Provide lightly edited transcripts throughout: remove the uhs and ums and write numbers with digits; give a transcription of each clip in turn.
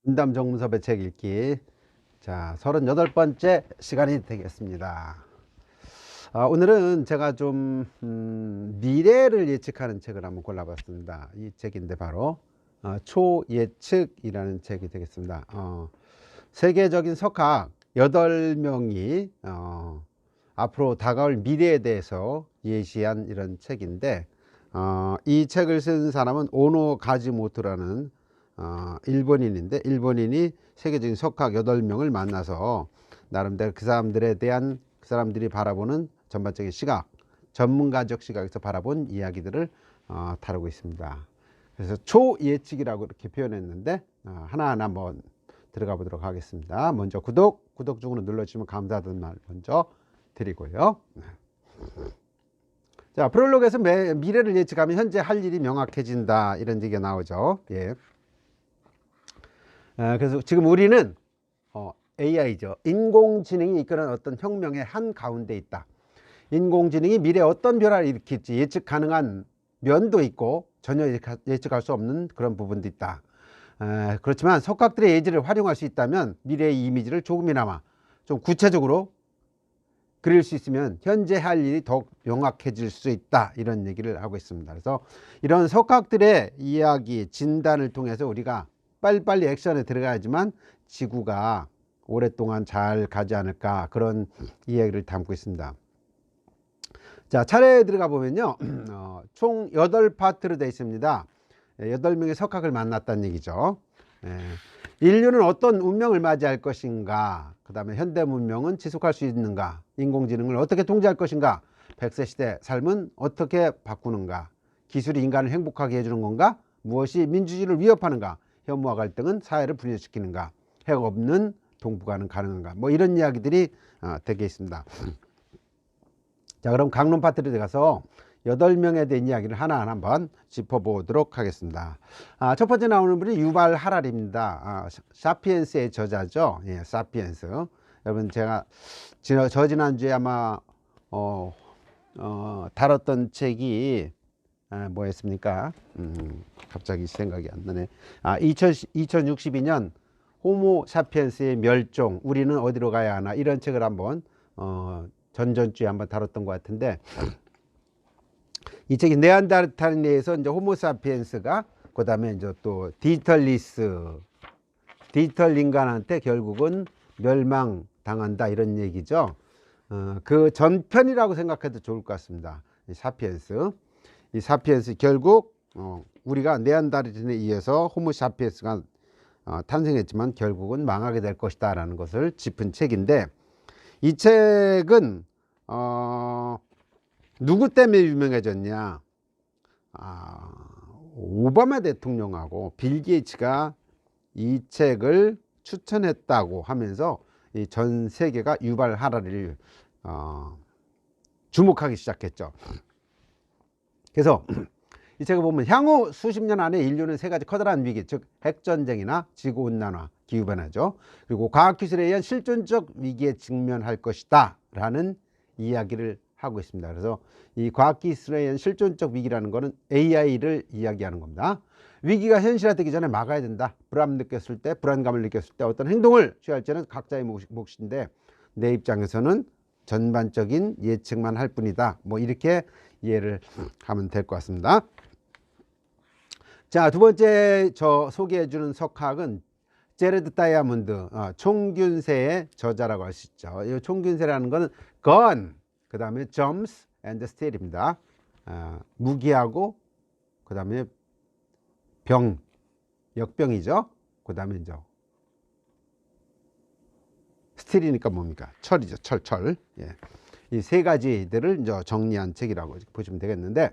분담 정문섭의 책 읽기. 자, 38번째 시간이 되겠습니다. 오늘은 제가 좀 미래를 예측하는 책을 한번 골라봤습니다. 이 책인데 바로 초예측이라는 책이 되겠습니다. 세계적인 석학 8명이 앞으로 다가올 미래에 대해서 예시한 이런 책인데, 이 책을 쓴 사람은 오노 가지모토라는 일본인인데, 일본인이 세계적인 석학 8명을 만나서 나름대로 그 사람들에 대한, 그 사람들이 바라보는 전반적인 시각, 전문가적 시각에서 바라본 이야기들을 다루고 있습니다. 그래서 초예측이라고 이렇게 표현했는데, 하나하나 한번 들어가 보도록 하겠습니다. 먼저 구독 중으로 눌러주시면 감사하다는 말 먼저 드리고요. 자, 프롤로그에서 미래를 예측하면 현재 할 일이 명확해진다, 이런 얘기가 나오죠. 예. 그래서 지금 우리는 AI죠. 인공지능이 이끄는 어떤 혁명의 한 가운데 있다. 인공지능이 미래에 어떤 변화를 일으킬지 예측 가능한 면도 있고 전혀 예측할 수 없는 그런 부분도 있다. 그렇지만 석학들의 예지를 활용할 수 있다면 미래의 이미지를 조금이나마 좀 구체적으로 그릴 수 있으면 현재 할 일이 더욱 명확해질 수 있다, 이런 얘기를 하고 있습니다. 그래서 이런 석학들의 이야기, 진단을 통해서 우리가 빨리빨리 액션에 들어가야지만 지구가 오랫동안 잘 가지 않을까, 그런 이야기를 담고 있습니다. 자, 차례에 들어가 보면요, 총 8파트로 되어 있습니다. 8명의 석학을 만났다는 얘기죠. 인류는 어떤 운명을 맞이할 것인가, 그 다음에 현대 문명은 지속할 수 있는가, 인공지능을 어떻게 통제할 것인가, 100세 시대 삶은 어떻게 바꾸는가, 기술이 인간을 행복하게 해주는 건가, 무엇이 민주주의를 위협하는가, 혐오와 갈등은 사회를 분열시키는가, 핵 없는 동북아는 가능한가, 뭐 이런 이야기들이 되게 있습니다. 자, 그럼 강론 파트로 들어가서 8명에 대한 이야기를 하나하나 한번 짚어보도록 하겠습니다. 첫 번째 나오는 분이 유발 하랄입니다. 사피엔스의 저자죠. 예, 사피엔스. 여러분, 제가 지난주에 아마 다뤘던 책이 뭐였습니까? 갑자기 생각이 안 나네. 2062년 호모 사피엔스의 멸종, 우리는 어디로 가야 하나, 이런 책을 한번 전전주에 한번 다뤘던 것 같은데, 이 책이 네안데르탈인에서 이제 호모사피엔스가, 그 다음에 이제 또 디지털 인간한테 결국은 멸망당한다, 이런 얘기죠. 그 전편이라고 생각해도 좋을 것 같습니다. 이 사피엔스 결국 우리가 네안데르탈인에 의해서 호모사피엔스가 탄생했지만 결국은 망하게 될 것이다 라는 것을 짚은 책인데, 이 책은 누구 때문에 유명해졌냐? 오바마 대통령하고 빌 게이츠가 이 책을 추천했다고 하면서 이 전 세계가 유발 하랄을 주목하기 시작했죠. 그래서 이 책을 보면 향후 수십 년 안에 인류는 세 가지 커다란 위기, 즉 핵전쟁이나 지구온난화, 기후변화죠. 그리고 과학기술에 의한 실존적 위기에 직면할 것이다 라는 이야기를 하고 있습니다. 그래서 이 과학기술에 의한 실존적 위기라는 것은 AI를 이야기하는 겁니다. 위기가 현실화되기 전에 막아야 된다. 불안감을 느꼈을 때 어떤 행동을 취할지는 각자의 몫인데, 내 입장에서는 전반적인 예측만 할 뿐이다. 뭐 이렇게 이해를 하면 될 것 같습니다. 자, 두 번째 소개해 주는 석학은 제레드 다이아몬드, 총균세의 저자라고 할 수 있죠. 이 총균세라는 것은 건, 그 다음에 점스 앤드 스틸입니다. 무기하고, 그 다음에 역병이죠. 그 다음에 이제 스틸이니까 뭡니까? 철이죠. 철. 예. 이 세 가지들을 이제 정리한 책이라고 보시면 되겠는데,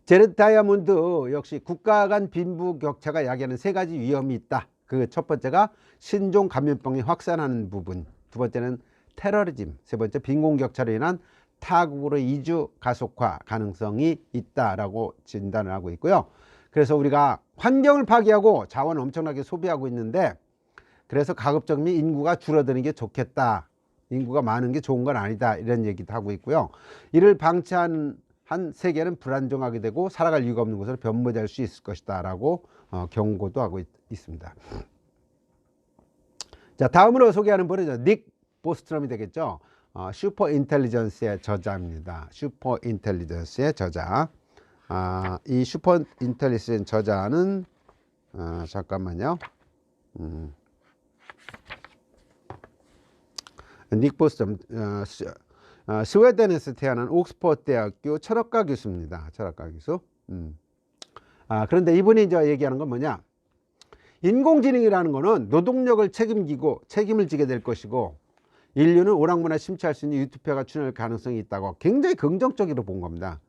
제레드 다이아몬드 역시 국가 간 빈부격차가 야기하는 세 가지 위험이 있다. 그 첫 번째가 신종 감염병이 확산하는 부분, 두 번째는 테러리즘, 세 번째 빈곤격차로 인한 타국으로 이주 가속화 가능성이 있다라고 진단을 하고 있고요. 그래서 우리가 환경을 파괴하고 자원을 엄청나게 소비하고 있는데, 그래서 가급적이면 인구가 줄어드는 게 좋겠다, 인구가 많은 게 좋은 건 아니다, 이런 얘기도 하고 있고요. 이를 방치한 한 세계는 불안정하게 되고 살아갈 이유가 없는 것으로 변모될 수 있을 것이다 라고 경고도 하고 있습니다. 자, 다음으로 소개하는 분은 닉 보스트럼이 되겠죠. 슈퍼 인텔리전스의 저자입니다. 슈퍼 인텔리전스의 저자. 이 슈퍼 인텔리전스 저자는 잠깐만요. 닉 보스트럼, 스웨덴에서 태어난 옥스퍼드 대학교 철학과 교수입니다. 철학과 교수. 그런데 이분이 이제 얘기하는 건 뭐냐? 인공지능이라는 거는 노동력을 책임을 지게 될 것이고, 인류는 오락문화 심취할 수 있는 유토피아가 출현할 가능성이 있다고 굉장히 긍정적으로 본 겁니다.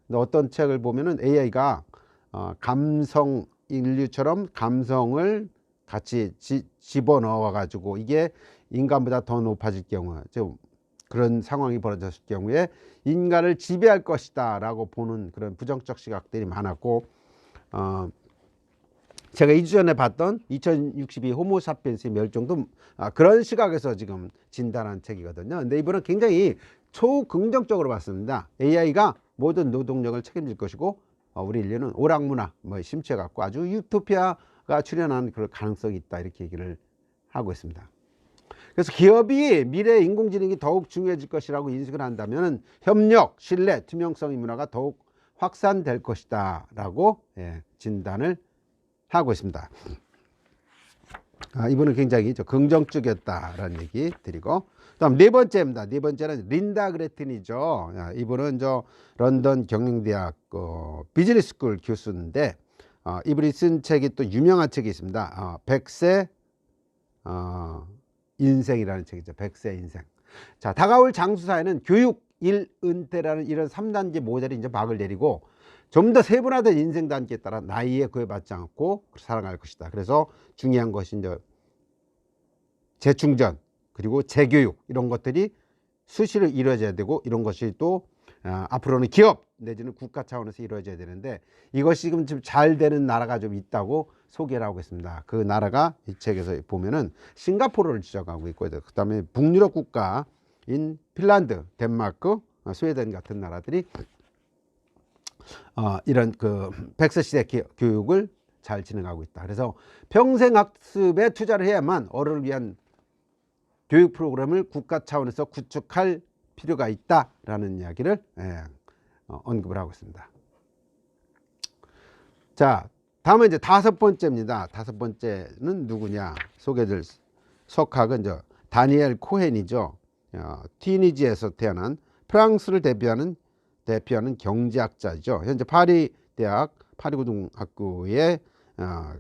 근데 어떤 책을 보면은 AI가 인류처럼 감성을 같이 집어넣어 가지고 이게 인간보다 더 높아질 경우, 좀 그런 상황이 벌어졌을 경우에 인간을 지배할 것이다 라고 보는 그런 부정적 시각들이 많았고, 제가 2주 전에 봤던 2062 호모사피엔스의 멸종도 그런 시각에서 지금 진단한 책이거든요. 근데 이분은 굉장히 초긍정적으로 봤습니다. AI가 모든 노동력을 책임질 것이고, 우리 인류는 오락문화 심취해 갖고 아주 유토피아가 출현하는 그럴 가능성이 있다, 이렇게 얘기를 하고 있습니다. 그래서 기업이 미래 인공지능이 더욱 중요해질 것이라고 인식을 한다면 협력, 신뢰, 투명성의 문화가 더욱 확산될 것이다 라고 진단을 하고 있습니다. 이분은 굉장히 긍정적이었다라는 얘기 드리고, 다음 네 번째입니다. 네 번째는 린다 그레틴이죠. 이분은 런던 경영대학 비즈니스스쿨 교수인데, 이분이 쓴 책이 또 유명한 책이 있습니다. 100세 인생이라는 책이죠. 100세 인생. 자, 다가올 장수사회는 교육, 일, 은퇴라는 이런 3단계 모델이 이제 막을 내리고, 좀 더 세분화된 인생 단계에 따라 나이에 구애받지 않고 살아갈 것이다. 그래서 중요한 것이 이제 재충전, 그리고 재교육, 이런 것들이 수시로 이루어져야 되고, 이런 것이 또 앞으로는 기업 내지는 국가 차원에서 이루어져야 되는데, 이것이 지금 좀 잘 되는 나라가 좀 있다고 소개를 하고 있습니다. 그 나라가 이 책에서 보면은 싱가포르를 지적하고 있고, 그 다음에 북유럽 국가인 핀란드, 덴마크, 스웨덴 같은 나라들이 이런 그 100세 시대 교육을 잘 진행하고 있다. 그래서 평생 학습에 투자를 해야만 어른을 위한 교육 프로그램을 국가 차원에서 구축할 필요가 있다라는 이야기를 언급을 하고 있습니다. 자, 다음은 이제 다섯 번째입니다. 다섯 번째는 누구냐? 소개될 석학은 다니엘 코헨이죠. 튀니지에서 태어난 프랑스를 대표하는 경제학자이죠. 현재 파리 대학 파리고등학교의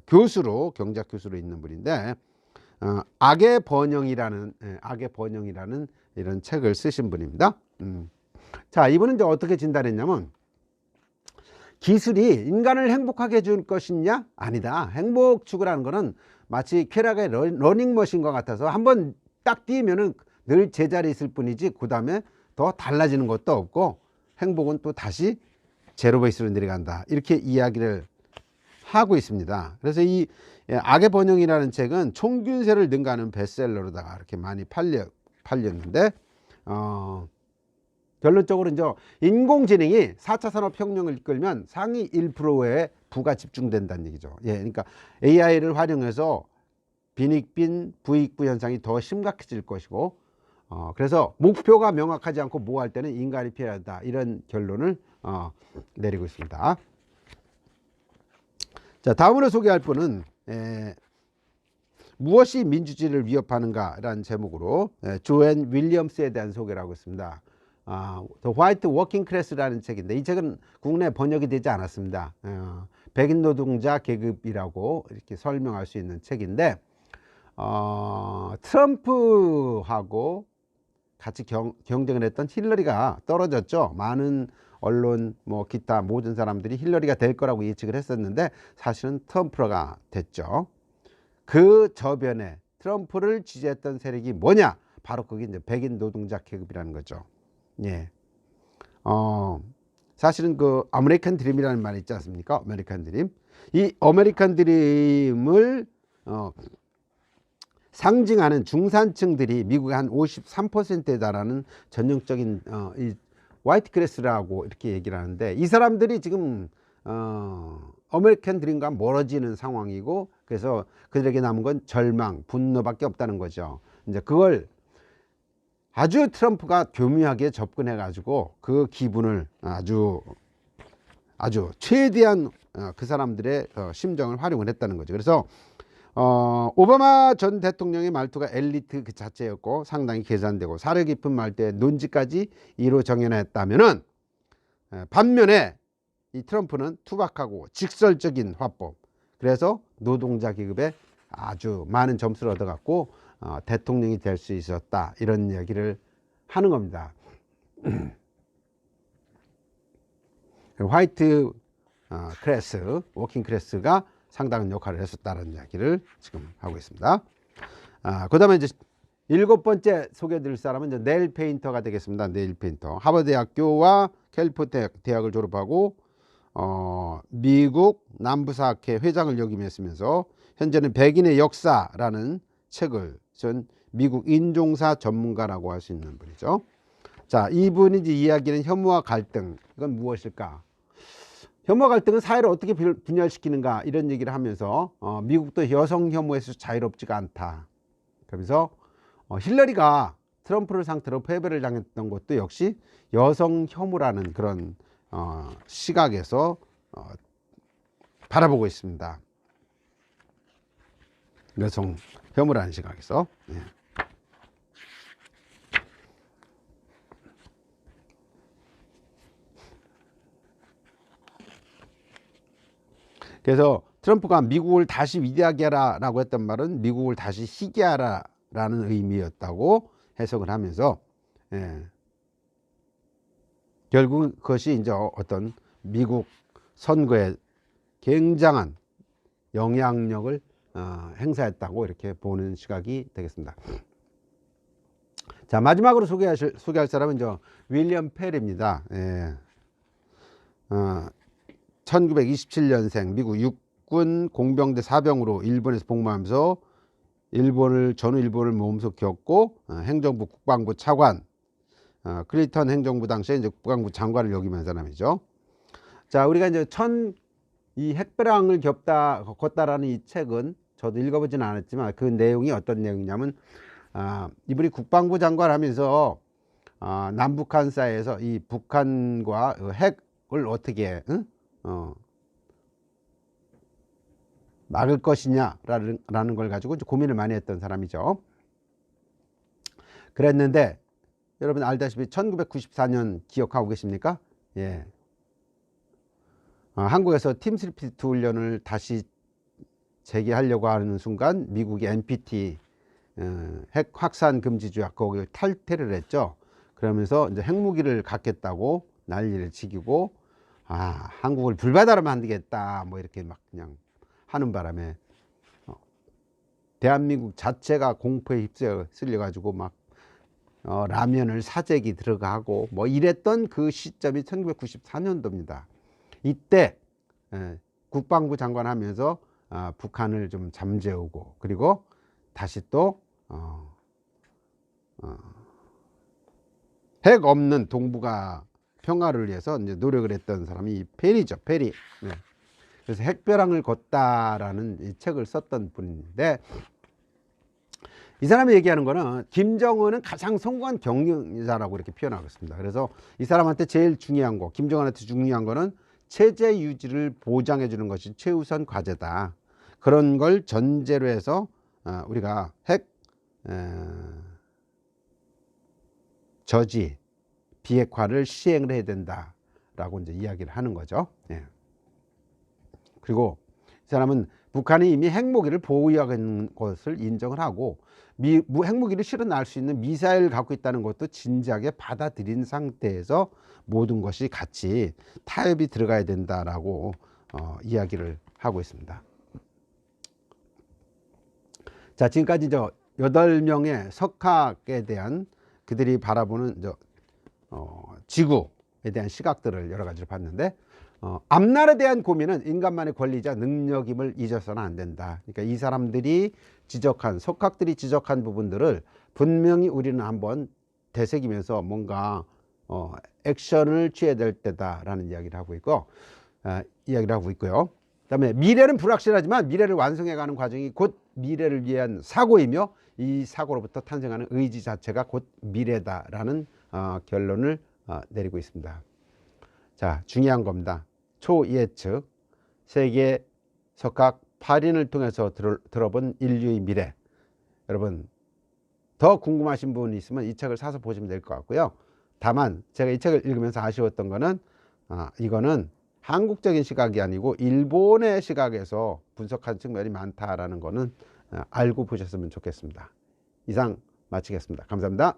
교수로, 경제학 교수로 있는 분인데, 악의 번영이라는 이런 책을 쓰신 분입니다. 자, 이분은 이제 어떻게 진단했냐면, 기술이 인간을 행복하게 해줄 것이냐? 아니다. 행복 추구라는 거는 마치 쾌락의 러닝머신과 같아서 한번 딱 뛰면은 늘 제자리에 있을 뿐이지, 그 다음에 더 달라지는 것도 없고, 행복은 또 다시 제로 베이스로 내려간다, 이렇게 이야기를 하고 있습니다. 그래서 이 악의 번영이라는 책은 총균세를 능가하는 베스트셀러로다가 이렇게 많이 팔렸는데, 결론적으로 이제 인공지능이 4차 산업혁명을 이끌면 상위 1%의 부가 집중된다는 얘기죠. 그러니까 AI를 활용해서 빈익빈 부익부 현상이 더 심각해질 것이고, 그래서 목표가 명확하지 않고 뭐 할 때는 인간이 필요하다, 이런 결론을 내리고 있습니다. 자, 다음으로 소개할 분은 무엇이 민주주의를 위협하는가 라는 제목으로 조앤 윌리엄스에 대한 소개를 하고 있습니다. The White Working Class라는 책인데, 이 책은 국내 번역이 되지 않았습니다. 백인 노동자 계급이라고 이렇게 설명할 수 있는 책인데, 트럼프하고 같이 경쟁을 했던 힐러리가 떨어졌죠. 많은 언론, 기타 모든 사람들이 힐러리가 될 거라고 예측을 했었는데, 사실은 트럼프가 됐죠. 그 저변에 트럼프를 지지했던 세력이 뭐냐? 바로 그게 이제 백인 노동자 계급이라는 거죠. 사실은 그 아메리칸 드림이라는 말이 있지 않습니까? 아메리칸 드림. 이 아메리칸 드림을 상징하는 중산층들이 미국의 한 53%에 달하는 전형적인 이 화이트 클래스라고 이렇게 얘기를 하는데, 이 사람들이 지금 아메리칸 드림과 멀어지는 상황이고, 그래서 그들에게 남은 건 절망, 분노밖에 없다는 거죠. 이제 그걸 아주 트럼프가 교묘하게 접근해 가지고 그 기분을 아주 최대한 그 사람들의 심정을 활용을 했다는 거죠. 그래서 오바마 전 대통령의 말투가 엘리트 그 자체였고 상당히 계산되고 사려 깊은 말투의 논지까지 이로 정연했다면은, 반면에 이 트럼프는 투박하고 직설적인 화법, 그래서 노동자 계급에 아주 많은 점수를 얻어갖고 대통령이 될 수 있었다, 이런 얘기를 하는 겁니다. 화이트 클래스, 워킹 클래스가 상당한 역할을 했었다는 이야기를 지금 하고 있습니다. 그 다음에 이제 7번째 소개해드릴 사람은 이제 넬 페인터가 되겠습니다. 넬 페인터. 하버드 대학교와 캘리포니아 대학을 졸업하고 미국 남부사학회 회장을 역임했으면서 현재는 백인의 역사라는 책을 쓴 미국 인종사 전문가라고 할 수 있는 분이죠. 자, 이분이 이제 이야기는 혐오와 갈등, 이건 무엇일까? 혐오와 갈등은 사회를 어떻게 분열시키는가, 이런 얘기를 하면서 미국도 여성 혐오에서 자유롭지가 않다. 그러면서 힐러리가 트럼프를 상대로 패배를 당했던 것도 역시 여성 혐오라는 그런 시각에서 바라보고 있습니다. 여성 혐오라는 시각에서. 예. 그래서 트럼프가 미국을 다시 위대하게 하라 라고 했던 말은 미국을 다시 희게 하라 라는 의미였다고 해석을 하면서, 결국 그것이 이제 어떤 미국 선거에 굉장한 영향력을 행사했다고 이렇게 보는 시각이 되겠습니다. 자, 마지막으로 소개할 사람은 이제 윌리엄 펠입니다. 1927년생 미국 육군 공병대 사병으로 일본에서 복무하면서 전후 일본을 몸소 겪고 행정부 국방부 차관, 클린턴 행정부 당시에 이제 국방부 장관을 역임한 사람이죠. 자, 우리가 이제 이 핵배랑을 걷다라는 이 책은 저도 읽어보지는 않았지만 그 내용이 어떤 내용이냐면, 이분이 국방부 장관 하면서 남북한 사이에서 이 북한과 핵을 어떻게 막을 것이냐라는 걸 가지고 고민을 많이 했던 사람이죠. 그랬는데 여러분 알다시피 1994년 기억하고 계십니까? 예. 한국에서 팀스피트 훈련을 다시 재개하려고 하는 순간 미국이 NPT 핵 확산 금지 조약 거기에 탈퇴를 했죠. 그러면서 이제 핵무기를 갖겠다고 난리를 치기고, 한국을 불바다로 만들겠다 뭐 이렇게 막 그냥 하는 바람에 대한민국 자체가 공포에 휩쓸려 가지고 막 라면을 사재기 들어가고 뭐 이랬던 그 시점이 1994년도입니다. 이때 국방부 장관 하면서 북한을 좀 잠재우고, 그리고 다시 또 핵 없는 동북아 평화를 위해서 이제 노력을 했던 사람이 페리죠. 페리. 네. 그래서 핵벼랑을 걷다라는 이 책을 썼던 분인데, 이 사람이 얘기하는 거는 김정은은 가장 성공한 경영자라고 이렇게 표현하고 있습니다. 그래서 이 사람한테 제일 중요한 거, 김정은한테 중요한 거는 체제 유지를 보장해 주는 것이 최우선 과제다. 그런 걸 전제로 해서 우리가 핵 저지 비핵화를 시행을 해야 된다라고 이제 이야기를 하는 거죠. 예. 그리고 이 사람은 북한이 이미 핵무기를 보유하는 것을 인정을 하고 핵무기를 실어 날 수 있는 미사일을 갖고 있다는 것도 진지하게 받아들인 상태에서 모든 것이 같이 타협이 들어가야 된다라고 이야기를 하고 있습니다. 자, 지금까지 8명의 석학에 대한 그들이 바라보는 지구에 대한 시각들을 여러 가지를 봤는데, 앞날에 대한 고민은 인간만의 권리자 능력임을 잊어서는 안 된다. 그러니까 이 사람들이 석학들이 지적한 부분들을 분명히 우리는 한번 되새기면서 뭔가 액션을 취해야 될 때다라는 이야기를 하고 있고, 이야기를 하고 있고요. 그다음에 미래는 불확실하지만 미래를 완성해가는 과정이 곧 미래를 위한 사고이며 이 사고로부터 탄생하는 의지 자체가 곧 미래다라는 결론을 내리고 있습니다. 자, 중요한 겁니다. 초예측, 세계에서 각 8인을 통해서 들어본 인류의 미래. 여러분 더 궁금하신 부분이 있으면 이 책을 사서 보시면 될 것 같고요. 다만 제가 이 책을 읽으면서 아쉬웠던 거는 이거는 한국적인 시각이 아니고 일본의 시각에서 분석한 측면이 많다라는 거는 알고 보셨으면 좋겠습니다. 이상 마치겠습니다. 감사합니다.